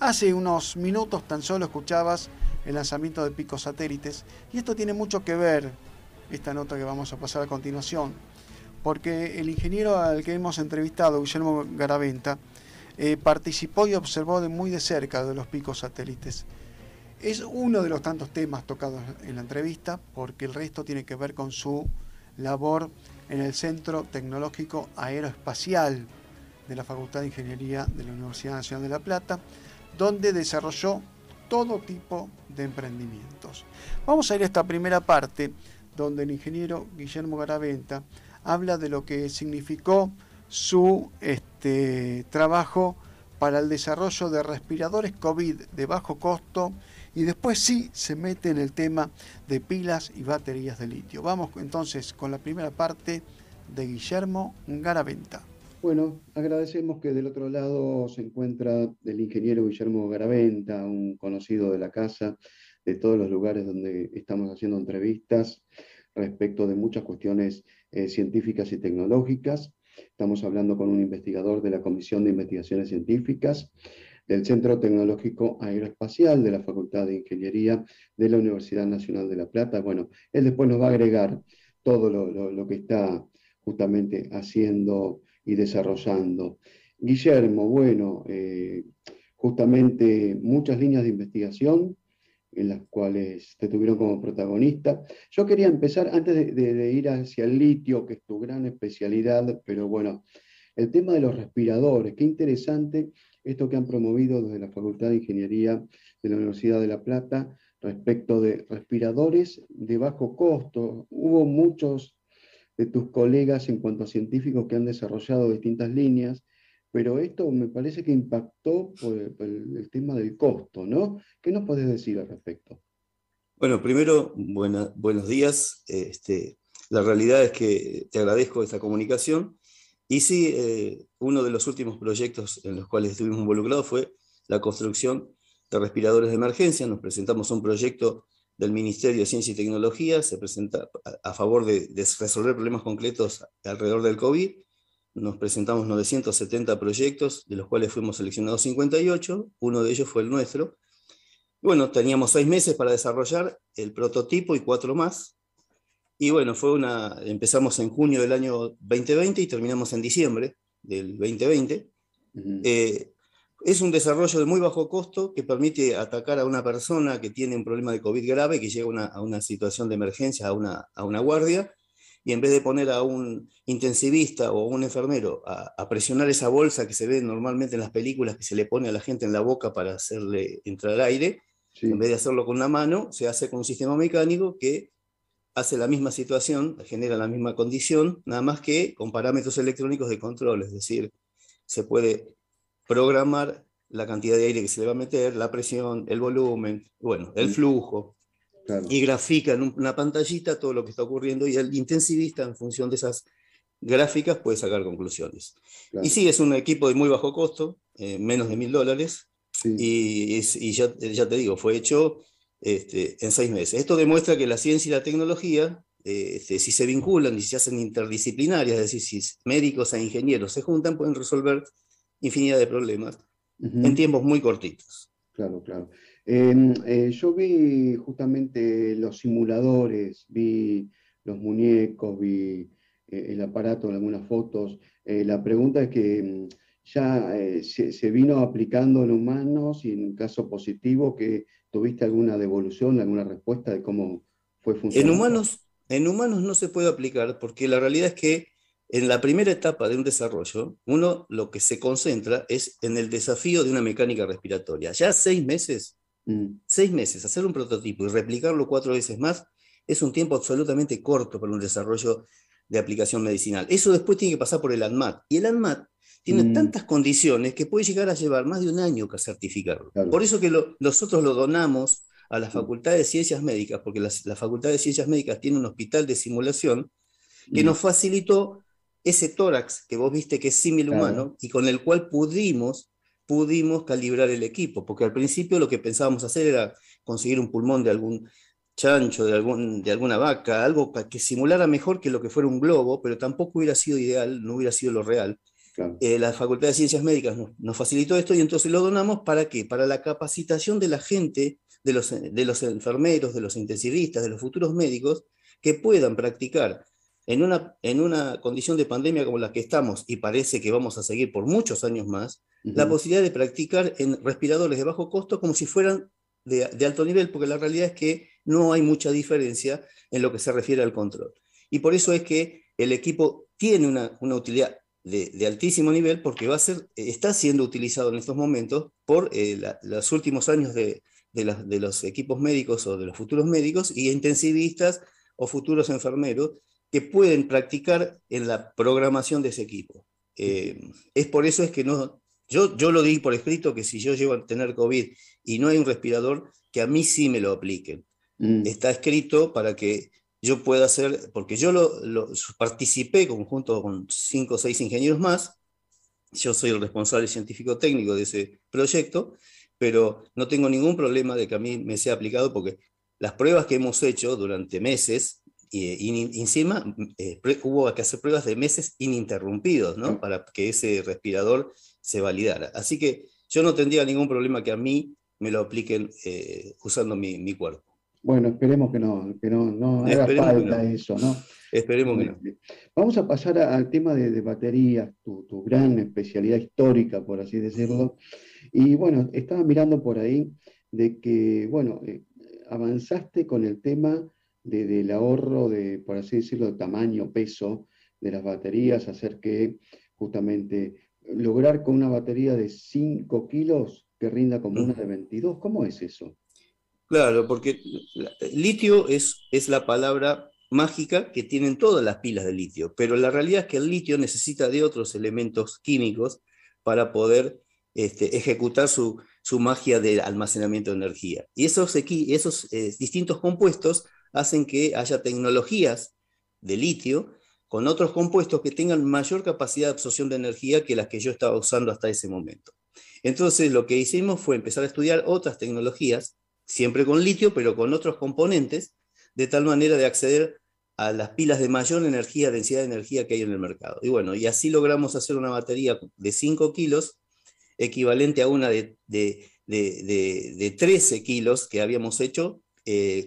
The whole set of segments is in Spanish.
Hace unos minutos tan solo escuchabas el lanzamiento de Pico Satélites y esto tiene mucho que ver, esta nota que vamos a pasar a continuación, porque el ingeniero al que hemos entrevistado, Guillermo Garaventa, participó y observó muy de cerca de los picos satélites. Es uno de los tantos temas tocados en la entrevista, porque el resto tiene que ver con su labor en el Centro Tecnológico Aeroespacial de la Facultad de Ingeniería de la Universidad Nacional de La Plata, donde desarrolló todo tipo de emprendimientos. Vamos a ir a esta primera parte, donde el ingeniero Guillermo Garaventa habla de lo que significó su trabajo para el desarrollo de respiradores COVID de bajo costo, y después sí se mete en el tema de pilas y baterías de litio. Vamos entonces con la primera parte de Guillermo Garaventa. Bueno, agradecemos que del otro lado se encuentra el ingeniero Guillermo Garaventa, un conocido de la casa, de todos los lugares donde estamos haciendo entrevistas respecto de muchas cuestiones científicas y tecnológicas. Estamos hablando con un investigador de la Comisión de Investigaciones Científicas del Centro Tecnológico Aeroespacial de la Facultad de Ingeniería de la Universidad Nacional de La Plata. Bueno, él después nos va a agregar todo lo que está justamente haciendo y desarrollando. Guillermo, bueno, justamente muchas líneas de investigación en las cuales te tuvieron como protagonista. Yo quería empezar, antes de ir hacia el litio, que es tu gran especialidad, pero bueno, el tema de los respiradores, qué interesante esto que han promovido desde la Facultad de Ingeniería de la Universidad de La Plata respecto de respiradores de bajo costo. Hubo muchos de tus colegas en cuanto a científicos que han desarrollado distintas líneas, pero esto me parece que impactó por el tema del costo, ¿no? ¿Qué nos podés decir al respecto? Bueno, primero, buenos días. La realidad es que te agradezco esta comunicación. Y sí, uno de los últimos proyectos en los cuales estuvimos involucrados fue la construcción de respiradores de emergencia. Nos presentamos un proyecto del Ministerio de Ciencia y Tecnología, se presenta a favor de resolver problemas concretos alrededor del COVID. Nos presentamos 970 proyectos, de los cuales fuimos seleccionados 58, uno de ellos fue el nuestro. Bueno, teníamos 6 meses para desarrollar el prototipo y 4 más. Y bueno, empezamos en junio del año 2020 y terminamos en diciembre del 2020. Es un desarrollo de muy bajo costo que permite atacar a una persona que tiene un problema de COVID grave, que llega a una situación de emergencia, a una guardia, y en vez de poner a un intensivista o un enfermero a presionar esa bolsa que se ve normalmente en las películas que se le pone a la gente en la boca para hacerle entrar aire, sí. En vez de hacerlo con una mano, se hace con un sistema mecánico que hace la misma situación, genera la misma condición, nada más que con parámetros electrónicos de control, es decir, se puede programar la cantidad de aire que se le va a meter, la presión, el volumen, bueno, el flujo, claro. Y grafica en una pantallita todo lo que está ocurriendo y el intensivista, en función de esas gráficas, puede sacar conclusiones. Claro. Y sí, es un equipo de muy bajo costo, menos de $1000, sí. Y ya te digo, fue hecho en 6 meses. Esto demuestra que la ciencia y la tecnología, si se vinculan y se hacen interdisciplinarias, es decir, si médicos e ingenieros se juntan, pueden resolver infinidad de problemas en tiempos muy cortitos. Claro, claro. Yo vi justamente los simuladores, vi los muñecos, vi el aparato en algunas fotos. La pregunta es que ya se vino aplicando en humanos, y en caso positivo, que tuviste alguna devolución, alguna respuesta de cómo fue funcionando. En humanos no se puede aplicar, porque la realidad es que en la primera etapa de un desarrollo, uno lo que se concentra es en el desafío de una mecánica respiratoria. Ya 6 meses, 6 meses, hacer un prototipo y replicarlo 4 veces más, es un tiempo absolutamente corto para un desarrollo de aplicación medicinal. Eso después tiene que pasar por el ANMAT. Y el ANMAT tiene tantas condiciones que puede llegar a llevar más de un año que certificarlo. Claro. Por eso que nosotros lo donamos a la Facultad de Ciencias Médicas, porque la Facultad de Ciencias Médicas tiene un hospital de simulación que nos facilitó ese tórax que vos viste que es símil humano, y con el cual pudimos calibrar el equipo, porque al principio lo que pensábamos hacer era conseguir un pulmón de algún chancho, de alguna vaca, algo que simulara mejor que lo que fuera un globo, pero tampoco hubiera sido ideal, no hubiera sido lo real. claro. La Facultad de Ciencias Médicas nos facilitó esto y entonces lo donamos ¿para qué? Para la capacitación de la gente, de los enfermeros, de los intensivistas, de los futuros médicos, que puedan practicar en una condición de pandemia como la que estamos, y parece que vamos a seguir por muchos años más, la posibilidad de practicar en respiradores de bajo costo como si fueran de alto nivel, porque la realidad es que no hay mucha diferencia en lo que se refiere al control. Y por eso es que el equipo tiene una utilidad de altísimo nivel, porque está siendo utilizado en estos momentos por los últimos años de los equipos médicos o de los futuros médicos y intensivistas o futuros enfermeros que pueden practicar en la programación de ese equipo. Es por eso es que no, yo lo di por escrito que si yo llego a tener COVID y no hay un respirador, que a mí sí me lo apliquen. Está escrito para que yo pueda hacer, porque yo participé junto con 5 o 6 ingenieros más, yo soy el responsable científico técnico de ese proyecto, pero no tengo ningún problema de que a mí me sea aplicado, porque las pruebas que hemos hecho durante meses, y encima hubo que hacer pruebas de meses ininterrumpidos, ¿no? Para que ese respirador se validara. Así que yo no tendría ningún problema que a mí me lo apliquen usando mi cuerpo. Bueno, esperemos que no haga falta eso, ¿no? Esperemos que no. Vamos a pasar al tema de baterías, tu gran especialidad histórica, por así decirlo. Y bueno, estaba mirando por ahí de que, bueno, avanzaste con el tema del ahorro de, por así decirlo, de tamaño, peso de las baterías, hacer que justamente lograr con una batería de 5 kilos que rinda como una de 22. ¿Cómo es eso? Claro, porque litio es la palabra mágica que tienen todas las pilas de litio, pero la realidad es que el litio necesita de otros elementos químicos para poder ejecutar su magia de almacenamiento de energía. Y esos distintos compuestos hacen que haya tecnologías de litio con otros compuestos que tengan mayor capacidad de absorción de energía que las que yo estaba usando hasta ese momento. Entonces lo que hicimos fue empezar a estudiar otras tecnologías, siempre con litio, pero con otros componentes, de tal manera de acceder a las pilas de mayor energía, densidad de energía que hay en el mercado. Y bueno, y así logramos hacer una batería de 5 kilos, equivalente a una de 13 kilos que habíamos hecho,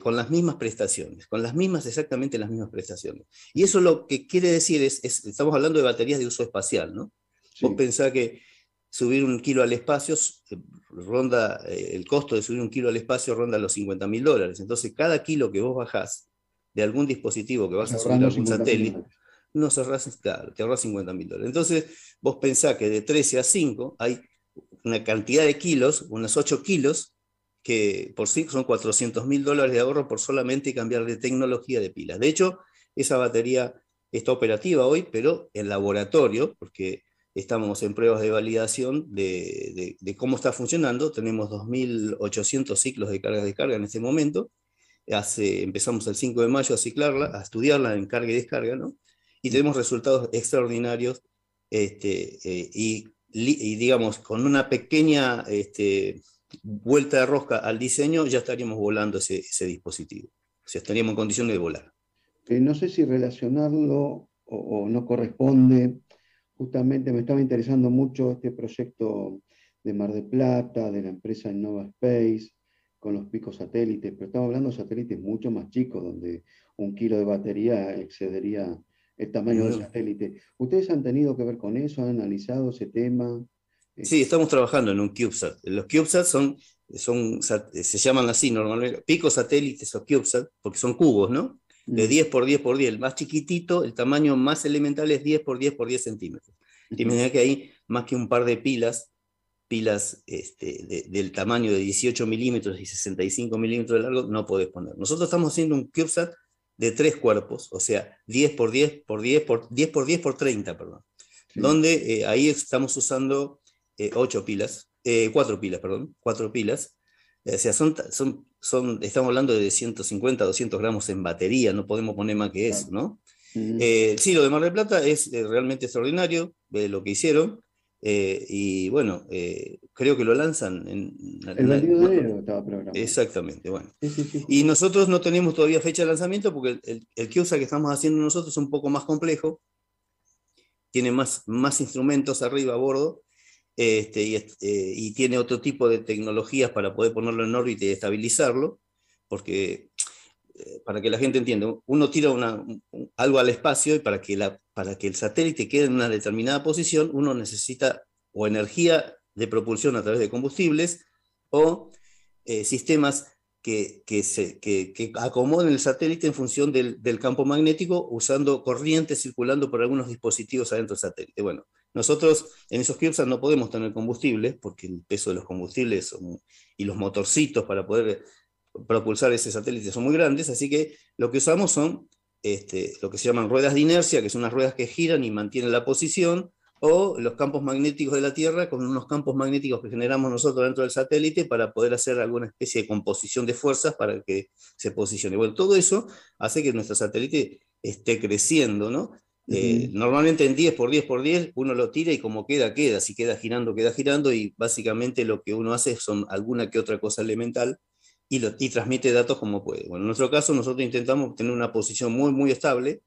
con las mismas prestaciones, exactamente las mismas prestaciones. Y eso lo que quiere decir estamos hablando de baterías de uso espacial, ¿no? Sí. Vos pensás que subir 1 kilo al espacio ronda, el costo de subir 1 kilo al espacio ronda los $50.000. Entonces, cada kilo que vos bajás de algún dispositivo que vas a subir a algún satélite, claro, te ahorras $50.000. Entonces, vos pensás que de 13 a 5 hay una cantidad de kilos, unos 8 kilos, que por sí son $400.000 de ahorro por solamente cambiar de tecnología de pilas. De hecho, esa batería está operativa hoy, pero en laboratorio, porque estamos en pruebas de validación de cómo está funcionando. Tenemos 2.800 ciclos de carga-descarga en este momento. Empezamos el 5 de mayo a ciclarla, a estudiarla en carga y descarga, ¿no? Y tenemos resultados extraordinarios, y digamos, con una pequeña vuelta de rosca al diseño, ya estaríamos volando ese dispositivo. O sea, estaríamos en condiciones de volar. No sé si relacionarlo o no corresponde. Justamente me estaba interesando mucho este proyecto de Mar del Plata, de la empresa Innova Space, con los picos satélites, pero estamos hablando de satélites mucho más chicos, donde 1 kilo de batería excedería el tamaño del satélite. ¿Ustedes han tenido que ver con eso? ¿Han analizado ese tema? Sí, estamos trabajando en un CubeSat. Los CubeSat se llaman así normalmente, picos satélites o CubeSat, porque son cubos, ¿no? De 10 por 10 por 10, el más chiquitito, el tamaño más elemental es 10 por 10 por 10 centímetros. Imagina que ahí, más que un par de pilas del tamaño de 18 milímetros y 65 milímetros de largo, no podés poner. Nosotros estamos haciendo un CubeSat de 3 cuerpos, o sea, 10 por 10 por 10 por 10 por 10 por 30, perdón. Sí. Donde ahí estamos usando 4 pilas. O sea, estamos hablando de 150 a 200 gramos en batería, no podemos poner más que eso, ¿no? Sí, lo de Mar del Plata es realmente extraordinario, lo que hicieron, y bueno, creo que lo lanzan el 22 de enero estaba programado. Exactamente, bueno. Sí. Y nosotros no tenemos todavía fecha de lanzamiento porque el CubeSat que estamos haciendo nosotros es un poco más complejo. tiene más instrumentos arriba a bordo, y tiene otro tipo de tecnologías para poder ponerlo en órbita y estabilizarlo, porque para que la gente entienda, uno tira algo al espacio y para que el satélite quede en una determinada posición, uno necesita o energía de propulsión a través de combustibles o sistemas que acomoden el satélite en función del campo magnético, usando corrientes circulando por algunos dispositivos adentro del satélite. Bueno, nosotros en esos CubeSat no podemos tener combustibles, porque el peso de los combustibles y los motorcitos para poder propulsar ese satélite son muy grandes, así que lo que usamos son lo que se llaman ruedas de inercia, que son unas ruedas que giran y mantienen la posición, o los campos magnéticos de la Tierra, con unos campos magnéticos que generamos nosotros dentro del satélite para poder hacer alguna especie de composición de fuerzas para que se posicione. Bueno, todo eso hace que nuestro satélite esté creciendo, ¿no? Normalmente en 10 por 10 por 10 uno lo tira y como queda, queda. Si queda girando, y básicamente lo que uno hace son alguna que otra cosa elemental y transmite datos como puede. Bueno, en nuestro caso nosotros intentamos tener una posición muy, muy estable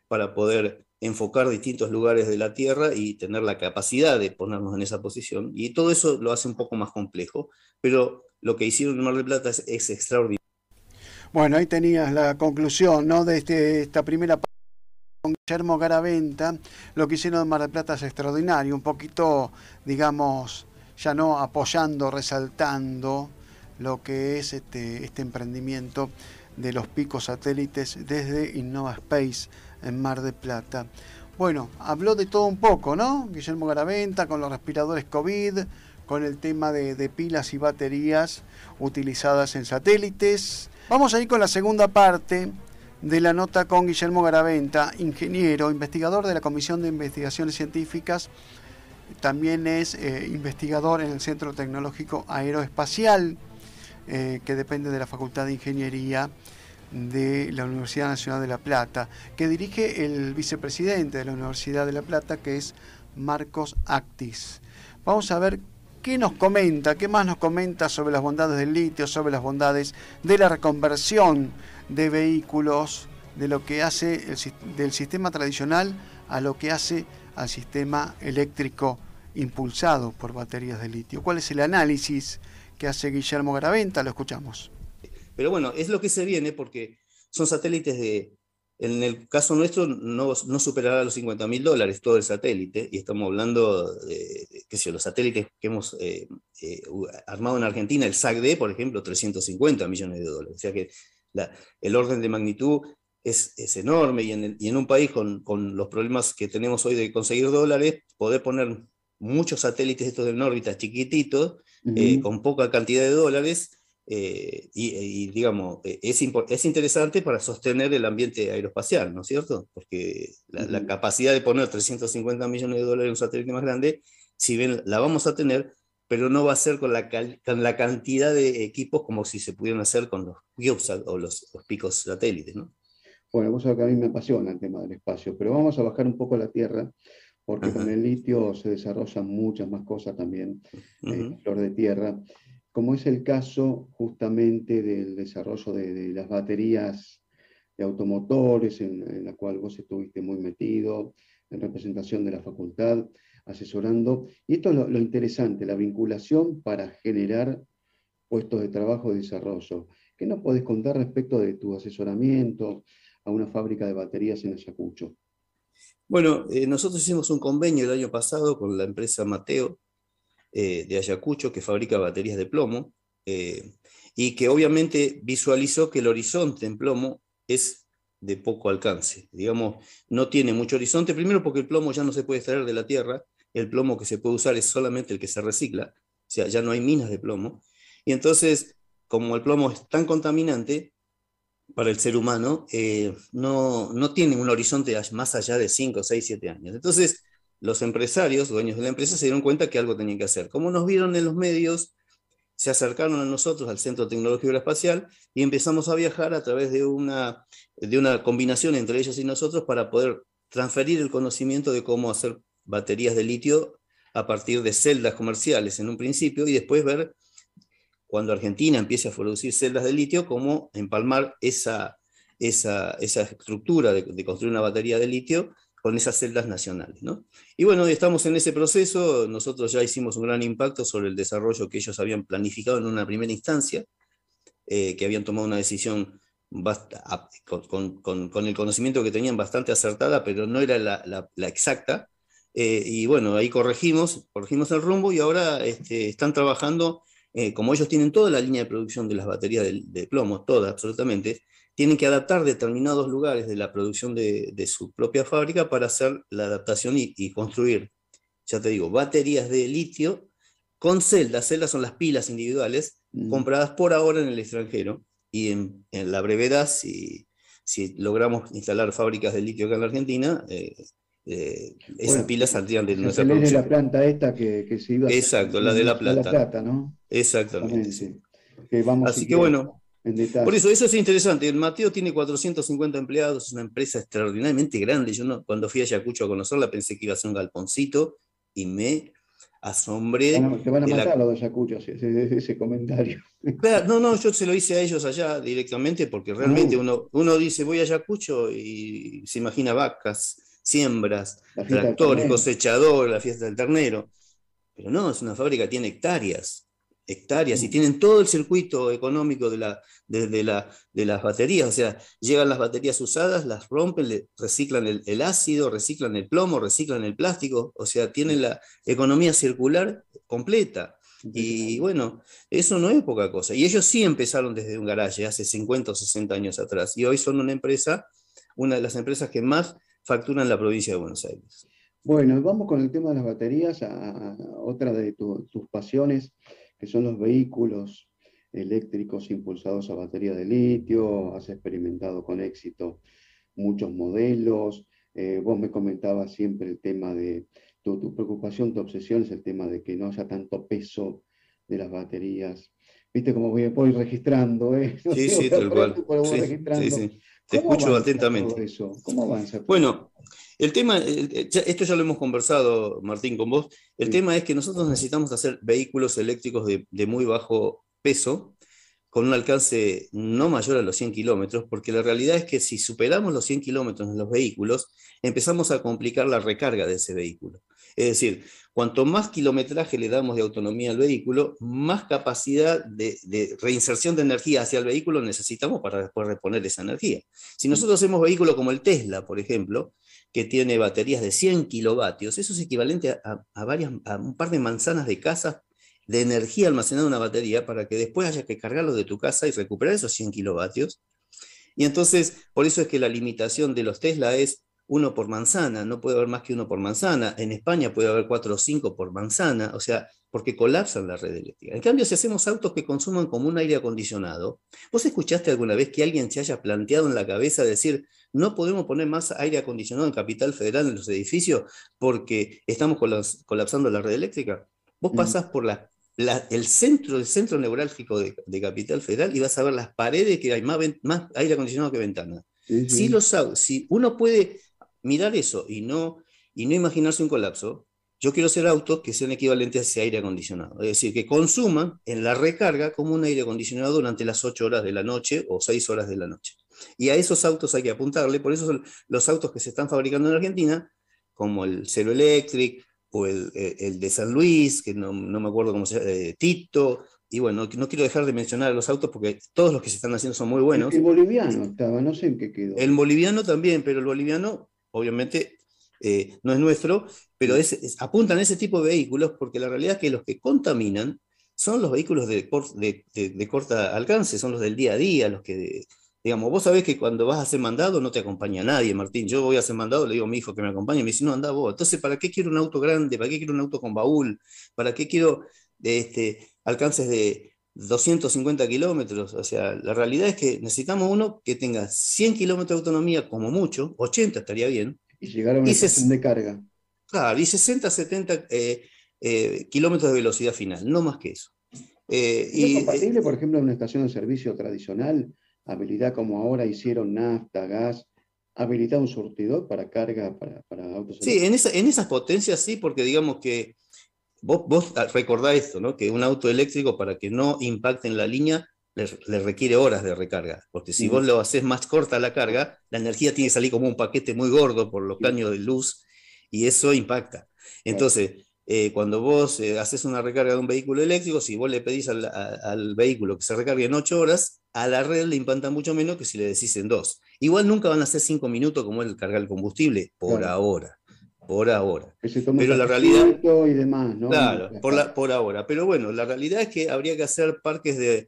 para poder enfocar distintos lugares de la Tierra y tener la capacidad de ponernos en esa posición. Y todo eso lo hace un poco más complejo, pero lo que hicieron en Mar del Plata es extraordinario. Bueno, ahí tenías la conclusión, ¿no?, de esta primera parte con Guillermo Garaventa. Lo que hicieron en Mar del Plata es extraordinario, un poquito, digamos, ya no apoyando, resaltando lo que es este emprendimiento de los picos satélites desde Innova Space en Mar del Plata. Bueno, habló de todo un poco, ¿no? Guillermo Garaventa, con los respiradores COVID, con el tema de pilas y baterías utilizadas en satélites. Vamos a ir con la segunda parte de la nota con Guillermo Garaventa, ingeniero, investigador de la Comisión de Investigaciones Científicas. También es investigador en el Centro Tecnológico Aeroespacial, que depende de la Facultad de Ingeniería de la Universidad Nacional de La Plata, que dirige el vicepresidente de la Universidad de La Plata, que es Marcos Actis. Vamos a ver qué nos comenta, qué más nos comenta sobre las bondades del litio, sobre las bondades de la reconversión de vehículos, de lo que hace del sistema tradicional a lo que hace al sistema eléctrico impulsado por baterías de litio. ¿Cuál es el análisis que hace Guillermo Garaventa? Lo escuchamos. Pero bueno, es lo que se viene, porque son satélites en el caso nuestro no superará los $50.000 todo el satélite, y estamos hablando de qué sé yo, los satélites que hemos armado en Argentina, el SAC-D, por ejemplo, $350 millones. O sea que el orden de magnitud es enorme, y en un país con los problemas que tenemos hoy de conseguir dólares, poder poner muchos satélites estos en órbita chiquititos, con poca cantidad de dólares, y digamos, es interesante para sostener el ambiente aeroespacial, ¿no es cierto? Porque la capacidad de poner $350 millones en un satélite más grande, si bien la vamos a tener, pero no va a ser con la cantidad de equipos como si se pudieran hacer con los CubeSat o los picos satélites, ¿no? Bueno, vos sabés que a mí me apasiona el tema del espacio, pero vamos a bajar un poco a la Tierra, porque con el litio se desarrollan muchas más cosas también, flor de tierra, como es el caso justamente del desarrollo de las baterías de automotores, en la cual vos estuviste muy metido, en representación de la facultad, asesorando. Y esto es lo interesante, la vinculación para generar puestos de trabajo y desarrollo. ¿Qué nos podés contar respecto de tu asesoramiento a una fábrica de baterías en Ayacucho? Bueno, nosotros hicimos un convenio el año pasado con la empresa Mateo de Ayacucho, que fabrica baterías de plomo, y que obviamente visualizó que el horizonte en plomo es de poco alcance. Digamos, no tiene mucho horizonte, primero porque el plomo ya no se puede extraer de la tierra, el plomo que se puede usar es solamente el que se recicla, o sea, ya no hay minas de plomo, y entonces, como el plomo es tan contaminante para el ser humano, no tiene un horizonte más allá de 5, 6, 7 años. Entonces, los empresarios, dueños de la empresa, se dieron cuenta que algo tenían que hacer. Como nos vieron en los medios, se acercaron a nosotros, al Centro Tecnológico Aeroespacial, y empezamos a viajar a través de una combinación entre ellos y nosotros para poder transferir el conocimiento de cómo hacer baterías de litio a partir de celdas comerciales en un principio, y después ver, cuando Argentina empiece a producir celdas de litio, cómo empalmar esa estructura de construir una batería de litio con esas celdas nacionales, ¿no? Y bueno, estamos en ese proceso. Nosotros ya hicimos un gran impacto sobre el desarrollo que ellos habían planificado en una primera instancia, que habían tomado una decisión con el conocimiento que tenían bastante acertada, pero no era la exacta. Y bueno, ahí corregimos el rumbo y ahora están trabajando, como ellos tienen toda la línea de producción de las baterías de plomo, toda absolutamente, tienen que adaptar determinados lugares de la producción de su propia fábrica para hacer la adaptación y construir, ya te digo, baterías de litio con celdas. Celdas son las pilas individuales compradas por ahora en el extranjero, y en la brevedad, si logramos instalar fábricas de litio acá en la Argentina, esas pilas saldrían de nuestra producción. La planta esta que se iba a hacer. Exacto, la de La Plata. ¿no? Exactamente. Sí. Que vamos así que bueno, en detalle. Por eso es interesante. El Mateo tiene 450 empleados, es una empresa extraordinariamente grande. Yo cuando fui a Ayacucho a conocerla pensé que iba a ser un galponcito y me asombré. Te van a matar los de Ayacucho, ese comentario. Claro, no, yo se lo hice a ellos allá directamente porque realmente uno dice voy a Ayacucho y se imagina vacas, siembras, tractores, cosechador, la fiesta del ternero. Pero no, es una fábrica que tiene hectáreas, y tienen todo el circuito económico de las baterías. O sea, llegan las baterías usadas, las rompen, reciclan el ácido, reciclan el plomo, reciclan el plástico. O sea, tienen la economía circular completa. Y bueno, eso no es poca cosa. Y ellos sí empezaron desde un garaje hace 50 o 60 años atrás. Y hoy son una de las empresas que más facturan en la provincia de Buenos Aires. Bueno, vamos con el tema de las baterías, a otra de tus pasiones, que son los vehículos eléctricos impulsados a batería de litio. Has experimentado con éxito muchos modelos. Vos me comentabas siempre el tema de tu preocupación, tu obsesión es el tema de que no haya tanto peso de las baterías. ¿Viste cómo voy registrando? Sí, tal cual. Sí. Te escucho atentamente. Eso? ¿Cómo avanza? Bueno, el tema, esto ya lo hemos conversado, Martín, con vos. El tema es que nosotros necesitamos hacer vehículos eléctricos de muy bajo peso, con un alcance no mayor a los 100 kilómetros, porque la realidad es que si superamos los 100 kilómetros en los vehículos, empezamos a complicar la recarga de ese vehículo. Es decir, cuanto más kilometraje le damos de autonomía al vehículo, más capacidad de reinserción de energía hacia el vehículo necesitamos para después reponer esa energía. Si nosotros hacemos vehículos como el Tesla, por ejemplo, que tiene baterías de 100 kilovatios, eso es equivalente a un par de manzanas de casa de energía almacenada en una batería para que después haya que cargarlo de tu casa y recuperar esos 100 kilovatios. Y entonces, por eso es que la limitación de los Tesla es 1 por manzana, no puede haber más que 1 por manzana. En España puede haber 4 o 5 por manzana, o sea, porque colapsan la red eléctrica. En cambio, si hacemos autos que consuman como un aire acondicionado, ¿vos escuchaste alguna vez que alguien se haya planteado en la cabeza decir, no podemos poner más aire acondicionado en Capital Federal en los edificios porque estamos colapsando la red eléctrica? Vos pasás por el centro neurálgico de Capital Federal y vas a ver las paredes que hay más aire acondicionado que ventanas. Sí. Si uno puede mirar eso y no imaginarse un colapso, yo quiero hacer autos que sean equivalentes a ese aire acondicionado. Es decir, que consuman en la recarga como un aire acondicionado durante las 8 horas de la noche o 6 horas de la noche. Y a esos autos hay que apuntarle. Por eso son los autos que se están fabricando en Argentina, como el Zero Electric o el de San Luis, que no me acuerdo cómo se llama, Tito. Y bueno, no quiero dejar de mencionar los autos porque todos los que se están haciendo son muy buenos. El boliviano estaba, no sé en qué quedó. El boliviano también, pero el boliviano obviamente no es nuestro, pero apuntan a ese tipo de vehículos porque la realidad es que los que contaminan son los vehículos de corta alcance, son los del día a día, los que, digamos, vos sabés que cuando vas a hacer mandado no te acompaña nadie, Martín. Yo voy a hacer mandado, le digo a mi hijo que me acompañe, y me dice, no, anda vos. Entonces, ¿para qué quiero un auto grande? ¿Para qué quiero un auto con baúl? ¿Para qué quiero alcances de 250 kilómetros? O sea, la realidad es que necesitamos uno que tenga 100 kilómetros de autonomía como mucho, 80 estaría bien. Y llegar a una estación de carga. Claro, y 60, 70 kilómetros de velocidad final, no más que eso. ¿Es compatible, por ejemplo, en una estación de servicio tradicional, habilitar como ahora hicieron nafta, gas, habilitar un surtidor para carga para autos? Sí, en esas potencias sí, porque digamos que vos recordá esto, ¿no? Que un auto eléctrico, para que no impacte en la línea, le requiere horas de recarga, porque si vos lo haces más corta la carga, la energía tiene que salir como un paquete muy gordo por los caños de luz, y eso impacta. Entonces, cuando vos haces una recarga de un vehículo eléctrico, si vos le pedís al vehículo que se recargue en 8 horas, a la red le impacta mucho menos que si le decís en 2. Igual nunca van a ser 5 minutos como el cargar el combustible, por ahora. Por ahora. Que se toma pero la realidad y demás, ¿no? Claro, por ahora. Pero bueno, la realidad es que habría que hacer parques de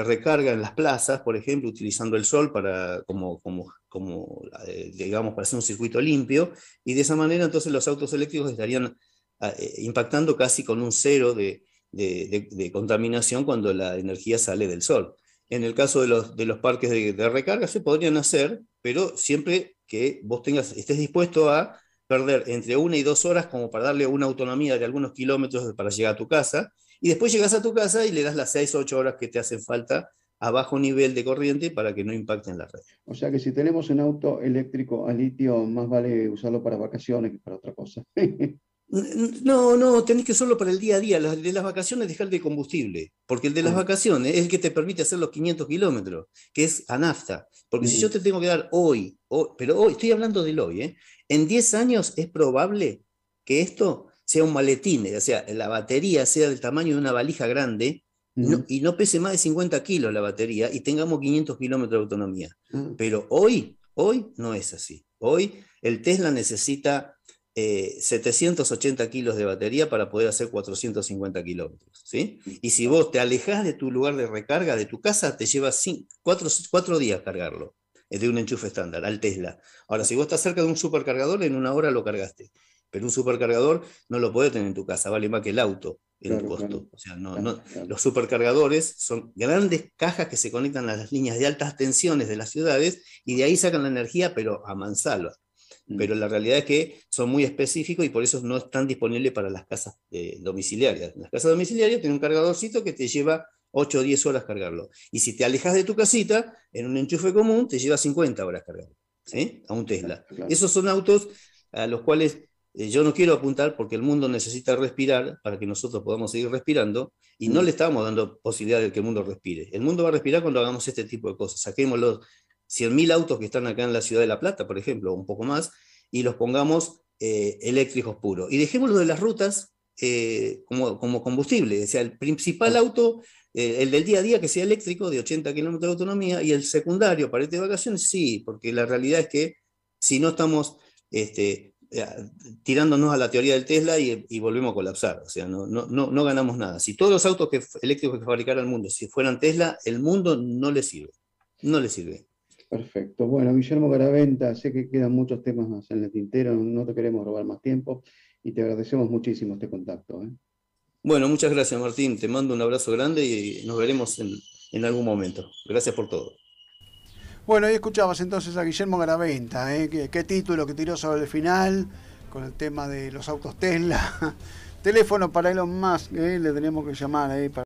recarga en las plazas, por ejemplo, utilizando el sol digamos, para hacer un circuito limpio, y de esa manera entonces los autos eléctricos estarían impactando casi con un cero de contaminación cuando la energía sale del sol. En el caso de los parques de recarga se podrían hacer, pero siempre que vos estés dispuesto a perder entre 1 y 2 horas como para darle una autonomía de algunos kilómetros para llegar a tu casa, y después llegas a tu casa y le das las 6 o 8 horas que te hacen falta a bajo nivel de corriente para que no impacten la red. O sea que si tenemos un auto eléctrico a litio, más vale usarlo para vacaciones que para otra cosa. No, tenés que usarlo para el día a día. De las vacaciones dejar de combustible, porque el de las vacaciones es el que te permite hacer los 500 kilómetros, que es a nafta. Porque si yo te tengo que dar hoy, pero hoy, estoy hablando del hoy, en 10 años es probable que esto sea un maletín, o sea, la batería sea del tamaño de una valija grande, y no pese más de 50 kilos la batería, y tengamos 500 kilómetros de autonomía. Pero hoy no es así. Hoy el Tesla necesita 780 kilos de batería para poder hacer 450 kilómetros, ¿sí? Y si vos te alejás de tu lugar de recarga, de tu casa, te lleva 4 días cargarlo, de un enchufe estándar, al Tesla. Ahora, si vos estás cerca de un supercargador, en 1 hora lo cargaste. Pero un supercargador no lo podés tener en tu casa, vale más que el auto el costo. Claro. O sea, los supercargadores son grandes cajas que se conectan a las líneas de altas tensiones de las ciudades y de ahí sacan la energía, pero a mansalva. Pero la realidad es que son muy específicos y por eso no están disponibles para las casas domiciliarias. Las casas domiciliarias tienen un cargadorcito que te lleva 8 o 10 horas cargarlo. Y si te alejas de tu casita, en un enchufe común, te lleva 50 horas cargarlo, ¿sí? A un Tesla. Claro. Esos son autos a los cuales yo no quiero apuntar porque el mundo necesita respirar para que nosotros podamos seguir respirando y no le estamos dando posibilidad de que el mundo respire. El mundo va a respirar cuando hagamos este tipo de cosas. Saquemos los 100.000 autos que están acá en la ciudad de La Plata, por ejemplo, un poco más, y los pongamos eléctricos puros. Y dejémoslo de las rutas como combustible. O sea, el principal auto, el del día a día, que sea eléctrico, de 80 kilómetros de autonomía, y el secundario para irte de vacaciones, sí, porque la realidad es que si no estamos tirándonos a la teoría del Tesla y volvemos a colapsar. O sea, no ganamos nada. Si todos los autos eléctricos que fabricara el mundo, si fueran Tesla, el mundo no le sirve. No le sirve. Perfecto. Bueno, Guillermo Garaventa, sé que quedan muchos temas más en el tintero, no te queremos robar más tiempo y te agradecemos muchísimo este contacto. Bueno, muchas gracias, Martín. Te mando un abrazo grande y nos veremos en algún momento. Gracias por todo. Bueno, ahí escuchabas entonces a Guillermo Garaventa, qué título que tiró sobre el final con el tema de los autos Tesla. Teléfono para Elon Musk, le tenemos que llamar para